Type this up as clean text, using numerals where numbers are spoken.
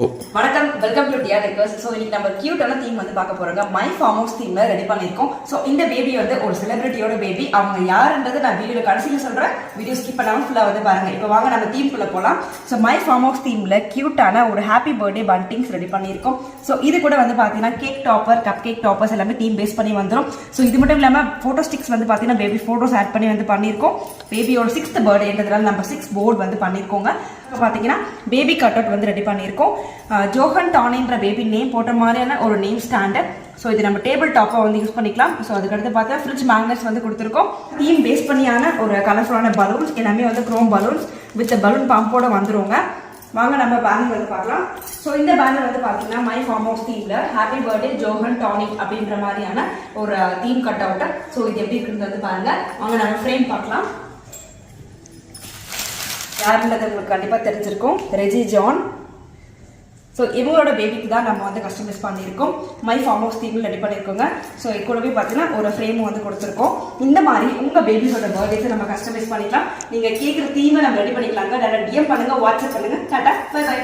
வணக்கம், welcome to dear decors. So இன்னைக்கு நம்ம கியூட்டான தீம் வந்து பார்க்க போறோங்க. மை ஃபார்ம் ஹவுஸ் தீம்ல ரெடி பண்ணியிருக்கோம். ஸோ இந்த பேபி வந்து ஒரு செலிபிரிட்டியோட பேபி. அவங்க யாருன்றது நான் வீடியோ கடைசியில் சொல்றேன். வீடியோ ஸ்கிப் பண்ணாம ஃபுல்லா வந்து பாருங்க. இப்போ வாங்க நம்ம தீம்குள்ள போலாம். ஸோ மை ஃபார்ம் ஹவுஸ் தீம்ல கியூட்டான ஒரு ஹாப்பி பர்த்டே பண்டிங்ஸ் ரெடி பண்ணியிருக்கோம். ஸோ இது கூட வந்து பாத்தீங்கன்னா cake topper, cup cake toppers எல்லாமே தீம் பேஸ் பண்ணி வந்துடும். ஸோ இது மட்டும் இல்லாம போட்டோ ஸ்டிக்ஸ் வந்து பாத்தீங்கன்னா பேபி போட்டோஸ் ஆட் பண்ணி வந்து பண்ணியிருக்கோம். பேபியோட 6th பர்த்டேன்றதுனால நம்ம 6 போர்டு வந்து பண்ணியிருக்கோங்க. பாத்தீங்கன்னா பேபி கட் அவுட் வந்து ரெடி பண்ணியிருக்கோம். ஜோஹன் டானின்ற பேபி நேம் போட்ட மாதிரியான ஒரு நேம் ஸ்டாண்டு. ஸோ இது நம்ம டேபிள் டாப்பாக வந்து யூஸ் பண்ணிக்கலாம். ஸோ அதுக்கடுத்து பார்த்தா ஃப்ரிட்ஜ் மேக்னெட்ஸ் வந்து கொடுத்துருக்கோம். தீம் பேஸ் பண்ணியான ஒரு கலர்ஃபுல்லான பலூன்ஸ் எல்லாமே வந்து க்ரோம் பலூன்ஸ் வித் பலூன் பம்போட வந்துருவோங்க. வாங்க நம்ம பேனர் வந்து பார்க்கலாம். ஸோ இந்த பேனர் வந்து பார்த்தீங்கன்னா மை ஃபார்ம் ஹவுஸ் தீம்ல ஹாப்பி பர்த்டே ஜோஹன் டானிக் அப்படின்ற மாதிரியான ஒரு தீம் கட் அவுட். ஸோ இது எப்படி இருக்குன்னு வந்து பாருங்க. வாங்க நம்ம ஃப்ரேம் பார்க்கலாம். யாருன்றது உங்களுக்கு கண்டிப்பாக தெரிஞ்சிருக்கும், ரெஜி ஜான். ஸோ இவங்களோட பேபிக்கு தான் நம்ம வந்து கஸ்டமைஸ் பண்ணியிருக்கோம். மை ஃபார்ம் ஹவுஸ் தீமில் ரெடி பண்ணியிருக்கோங்க. ஸோ கூடவே பார்த்தீங்கன்னா ஒரு ஃப்ரேமும் வந்து கொடுத்துருக்கோம். இந்த மாதிரி உங்கள் பேபிஸோட பர்த்டேஸை நம்ம கஸ்டமைஸ் பண்ணிக்கலாம். நீங்கள் கேட்குற தீமை நம்ம ரெடி பண்ணிக்கலாங்க. நிறைய டிஎம் பண்ணுங்க, வாட்ஸ்அப் பண்ணுங்க. Tata, bye by.